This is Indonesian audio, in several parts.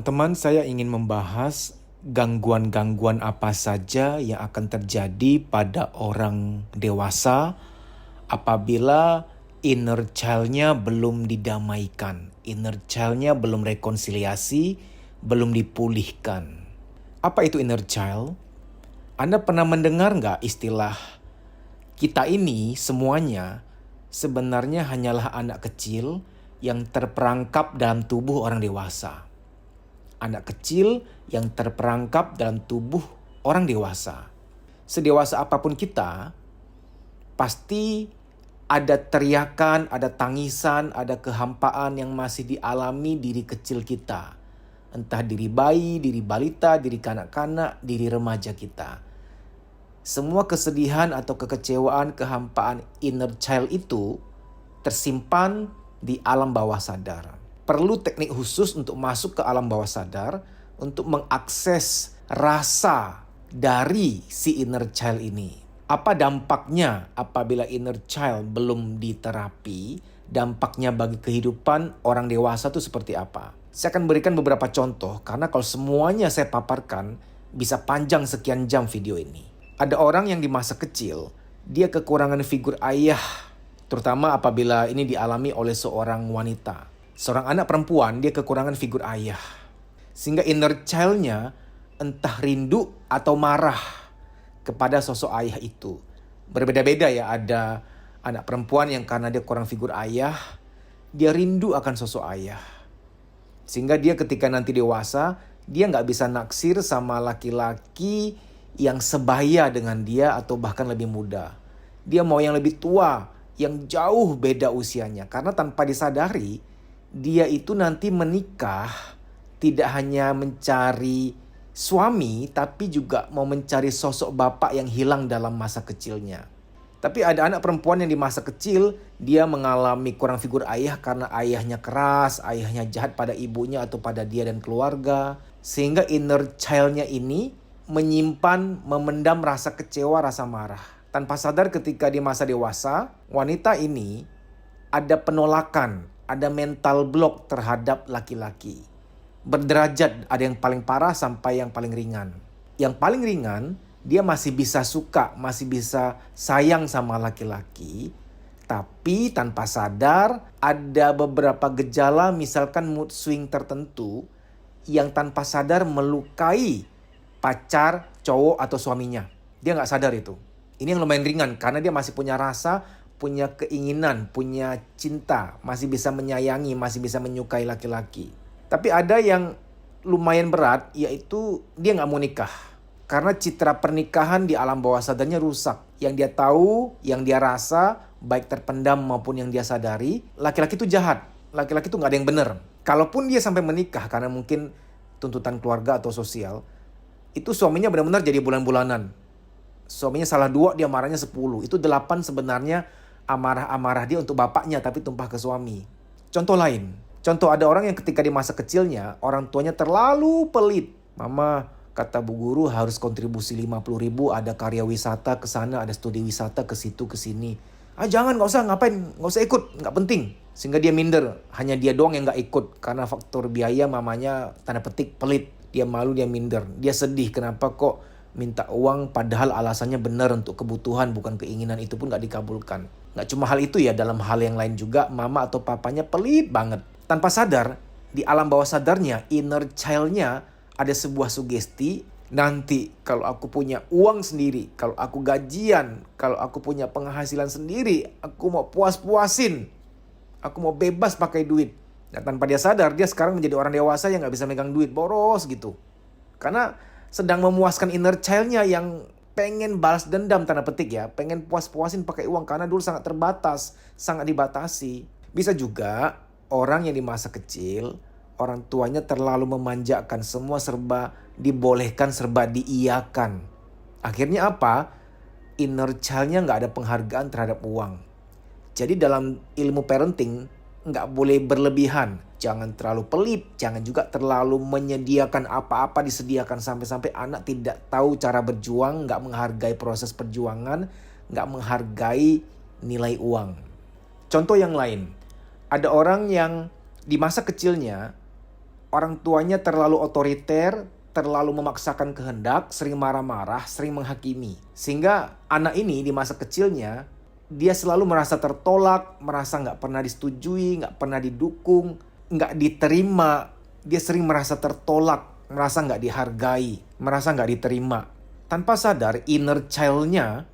Teman-teman, saya ingin membahas gangguan-gangguan apa saja yang akan terjadi pada orang dewasa apabila inner child-nya belum didamaikan, inner child-nya belum rekonsiliasi, belum dipulihkan. Apa itu inner child? Anda pernah mendengar nggak istilah kita ini semuanya sebenarnya hanyalah anak kecil yang terperangkap dalam tubuh orang dewasa. Anak kecil yang terperangkap dalam tubuh orang dewasa. Sedewasa apapun kita, pasti ada teriakan, ada tangisan, ada kehampaan yang masih dialami diri kecil kita. Entah diri bayi, diri balita, diri kanak-kanak, diri remaja kita. Semua kesedihan atau kekecewaan, kehampaan inner child itu tersimpan di alam bawah sadar. Perlu teknik khusus untuk masuk ke alam bawah sadar untuk mengakses rasa dari si inner child ini. Apa dampaknya apabila inner child belum diterapi? Dampaknya bagi kehidupan orang dewasa itu seperti apa? Saya akan berikan beberapa contoh karena kalau semuanya saya paparkan bisa panjang sekian jam video ini. Ada orang yang di masa kecil dia kekurangan figur ayah, terutama apabila ini dialami oleh seorang wanita. Seorang anak perempuan dia kekurangan figur ayah. Sehingga inner child-nya entah rindu atau marah kepada sosok ayah itu. Berbeda-beda ya, ada anak perempuan yang karena dia kurang figur ayah, dia rindu akan sosok ayah. Sehingga dia ketika nanti dewasa, dia nggak bisa naksir sama laki-laki yang sebaya dengan dia atau bahkan lebih muda. Dia mau yang lebih tua, yang jauh beda usianya. Karena tanpa disadari, dia itu nanti menikah tidak hanya mencari suami, tapi juga mau mencari sosok bapak yang hilang dalam masa kecilnya. Tapi ada anak perempuan yang di masa kecil, dia mengalami kurang figur ayah karena ayahnya keras, ayahnya jahat pada ibunya atau pada dia dan keluarga. Sehingga inner child-nya ini menyimpan, memendam rasa kecewa, rasa marah. Tanpa sadar ketika di masa dewasa, wanita ini ada penolakan, ada mental block terhadap laki-laki. Berderajat, ada yang paling parah sampai yang paling ringan. Yang paling ringan, dia masih bisa suka, masih bisa sayang sama laki-laki. Tapi tanpa sadar ada beberapa gejala misalkan mood swing tertentu yang tanpa sadar melukai pacar, cowok atau suaminya. Dia nggak sadar itu. Ini yang lumayan ringan karena dia masih punya rasa, punya keinginan, punya cinta, masih bisa menyayangi, masih bisa menyukai laki-laki. Tapi ada yang lumayan berat, yaitu dia nggak mau nikah. Karena citra pernikahan di alam bawah sadarnya rusak. Yang dia tahu, yang dia rasa, baik terpendam maupun yang dia sadari, laki-laki itu jahat. Laki-laki itu nggak ada yang benar. Kalaupun dia sampai menikah karena mungkin tuntutan keluarga atau sosial, itu suaminya benar-benar jadi bulan-bulanan. Suaminya salah 2, dia marahnya 10. Itu 8 sebenarnya amarah-amarah dia untuk bapaknya tapi tumpah ke suami. Contoh lain. Contoh ada orang yang ketika di masa kecilnya orang tuanya terlalu pelit. Mama kata bu guru harus kontribusi 50.000, ada karya wisata ke sana, ada studi wisata ke situ ke sini. Jangan, nggak usah, ngapain, nggak usah ikut, nggak penting. Sehingga dia minder, hanya dia doang yang nggak ikut karena faktor biaya. Mamanya tanda petik pelit, dia malu, dia minder, dia sedih kenapa kok minta uang padahal alasannya benar untuk kebutuhan bukan keinginan, itu pun nggak dikabulkan. Nggak cuma hal itu ya, dalam hal yang lain juga mama atau papanya pelit banget. Tanpa sadar, di alam bawah sadarnya, inner child-nya ada sebuah sugesti, nanti kalau aku punya uang sendiri, kalau aku gajian, kalau aku punya penghasilan sendiri, aku mau puas-puasin, aku mau bebas pakai duit. Dan tanpa dia sadar, dia sekarang menjadi orang dewasa yang gak bisa megang duit, boros gitu. Karena sedang memuaskan inner child-nya yang pengen balas dendam, tanda petik ya, pengen puas-puasin pakai uang karena dulu sangat terbatas, sangat dibatasi. Bisa juga orang yang di masa kecil, orang tuanya terlalu memanjakan, semua serba dibolehkan, serba diiyakan. Akhirnya apa? Inner child-nya nggak ada penghargaan terhadap uang. Jadi dalam ilmu parenting nggak boleh berlebihan. Jangan terlalu pelit, jangan juga terlalu menyediakan apa-apa disediakan sampai-sampai anak tidak tahu cara berjuang, nggak menghargai proses perjuangan, nggak menghargai nilai uang. Contoh yang lain, ada orang yang di masa kecilnya orang tuanya terlalu otoriter, terlalu memaksakan kehendak, sering marah-marah, sering menghakimi. Sehingga anak ini di masa kecilnya, dia selalu merasa tertolak, merasa nggak pernah disetujui, nggak pernah didukung, nggak diterima. Dia sering merasa tertolak, merasa nggak dihargai, merasa nggak diterima. Tanpa sadar, inner child-nya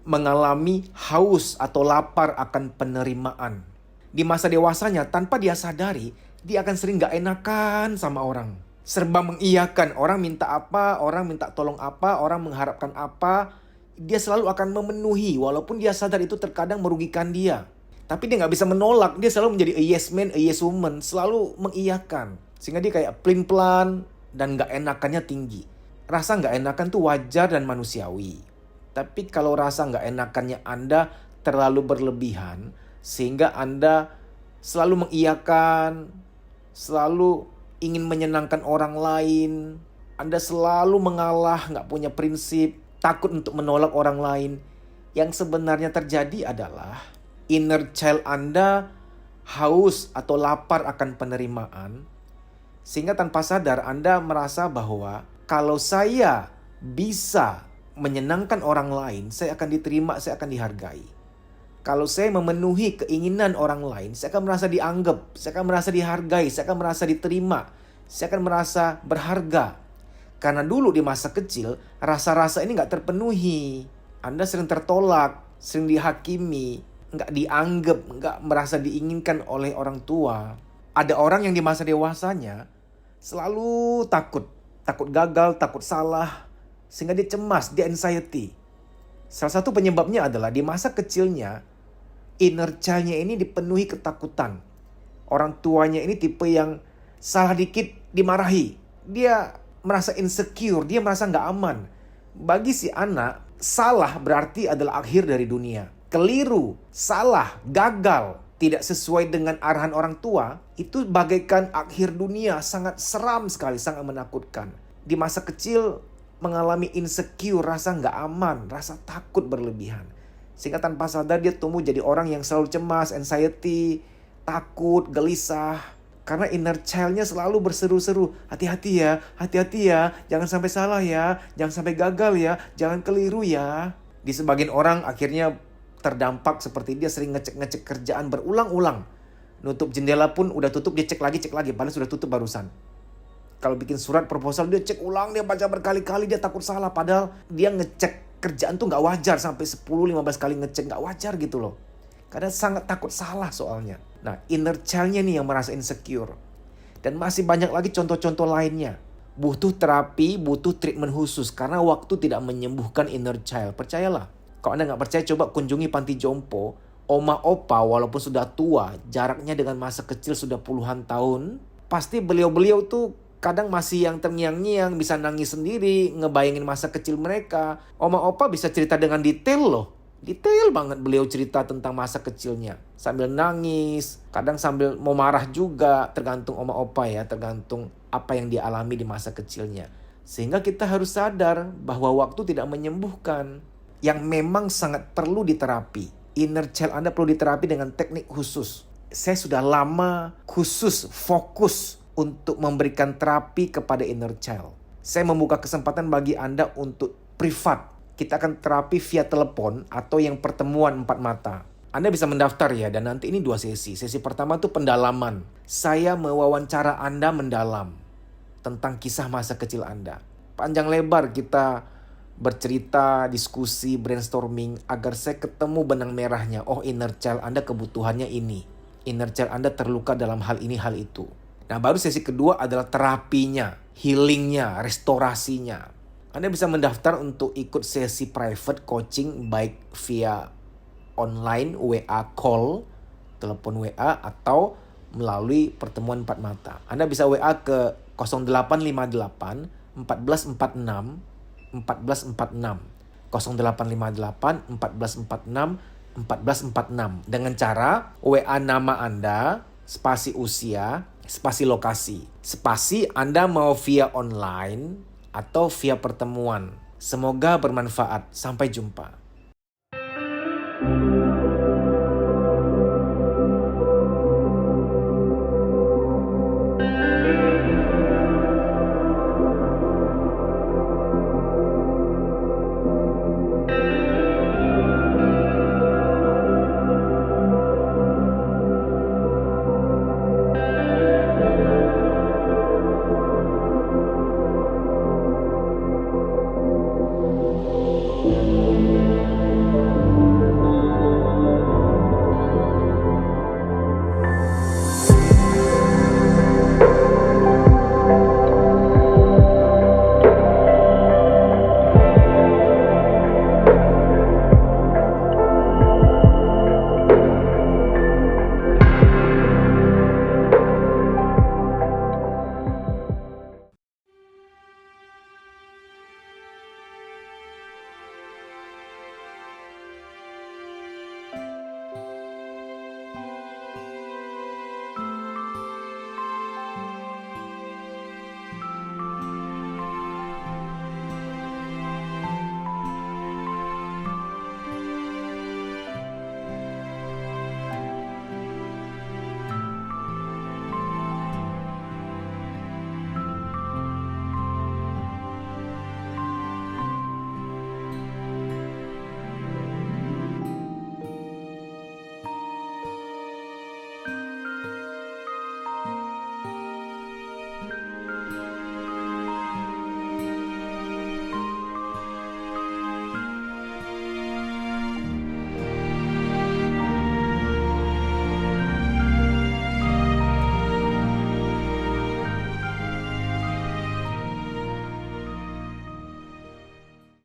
mengalami haus atau lapar akan penerimaan. Di masa dewasanya, tanpa dia sadari, dia akan sering gak enakan sama orang. Serba mengiyakan, orang minta apa, orang minta tolong apa, orang mengharapkan apa. Dia selalu akan memenuhi, walaupun dia sadar itu terkadang merugikan dia. Tapi dia gak bisa menolak, dia selalu menjadi a yes man, a yes woman, selalu mengiyakan. Sehingga dia kayak pelin-pelan dan gak enakannya tinggi. Rasa gak enakan tuh wajar dan manusiawi. Tapi kalau rasa gak enakannya Anda terlalu berlebihan, sehingga Anda selalu mengiyakan, selalu ingin menyenangkan orang lain, Anda selalu mengalah, gak punya prinsip, takut untuk menolak orang lain. Yang sebenarnya terjadi adalah inner child Anda haus atau lapar akan penerimaan, sehingga tanpa sadar Anda merasa bahwa kalau saya bisa menyenangkan orang lain, saya akan diterima, saya akan dihargai. Kalau saya memenuhi keinginan orang lain, saya akan merasa dianggap, saya akan merasa dihargai, saya akan merasa diterima, saya akan merasa berharga. Karena dulu di masa kecil, rasa-rasa ini gak terpenuhi. Anda sering tertolak, sering dihakimi, gak dianggap, gak merasa diinginkan oleh orang tua. Ada orang yang di masa dewasanya selalu takut gagal, takut salah, sehingga dia cemas, dia anxiety. Salah satu penyebabnya adalah di masa kecilnya, inner child-nya ini dipenuhi ketakutan. Orang tuanya ini tipe yang salah dikit dimarahi. Dia merasa insecure, dia merasa gak aman. Bagi si anak, salah berarti adalah akhir dari dunia. Keliru, salah, gagal, tidak sesuai dengan arahan orang tua, itu bagaikan akhir dunia, sangat seram sekali, sangat menakutkan. Di masa kecil, mengalami insecure, rasa nggak aman, rasa takut berlebihan. Sehingga tanpa sadar dia tumbuh jadi orang yang selalu cemas, anxiety, takut, gelisah. Karena inner child-nya selalu berseru-seru, hati-hati ya, jangan sampai salah ya, jangan sampai gagal ya, jangan keliru ya. Di sebagian orang akhirnya terdampak seperti dia sering ngecek-ngecek kerjaan berulang-ulang. Nutup jendela pun udah tutup, dia cek lagi, padahal sudah tutup barusan. Kalau bikin surat proposal dia cek ulang, dia baca berkali-kali, dia takut salah. Padahal dia ngecek kerjaan tuh gak wajar, sampai 10-15 kali ngecek gak wajar gitu loh. Karena sangat takut salah soalnya. Nah, inner child-nya nih yang merasa insecure. Dan masih banyak lagi contoh-contoh lainnya. Butuh terapi, butuh treatment khusus. Karena waktu tidak menyembuhkan inner child. Percayalah. Kalau Anda gak percaya, coba kunjungi panti jompo. Oma opa walaupun sudah tua, jaraknya dengan masa kecil sudah puluhan tahun. Pasti beliau-beliau tuh kadang masih yang terngiang-ngiang, bisa nangis sendiri, ngebayangin masa kecil mereka. Oma opa bisa cerita dengan detail loh. Detail banget beliau cerita tentang masa kecilnya. Sambil nangis, kadang sambil mau marah juga. Tergantung oma opa ya, tergantung apa yang dia alami di masa kecilnya. Sehingga kita harus sadar bahwa waktu tidak menyembuhkan. Yang memang sangat perlu diterapi. Inner child Anda perlu diterapi dengan teknik khusus. Saya sudah lama khusus, fokus untuk memberikan terapi kepada inner child. Saya membuka kesempatan bagi Anda untuk privat. Kita akan terapi via telepon atau yang pertemuan 4 mata. Anda bisa mendaftar ya, dan nanti ini 2 sesi. Sesi pertama itu pendalaman. Saya mewawancara Anda mendalam tentang kisah masa kecil Anda. Panjang lebar kita bercerita, diskusi, brainstorming agar saya ketemu benang merahnya. Oh, inner child Anda kebutuhannya ini. Inner child Anda terluka dalam hal ini, hal itu. Nah, baru sesi kedua adalah terapinya, healingnya, restorasinya. Anda bisa mendaftar untuk ikut sesi private coaching baik via online, WA call, telepon WA, atau melalui pertemuan 4 mata. Anda bisa WA ke 0858 1446 1446. 0858 1446 1446. Dengan cara WA nama Anda, spasi usia, spasi lokasi. Spasi Anda mau via online atau via pertemuan. Semoga bermanfaat. Sampai jumpa.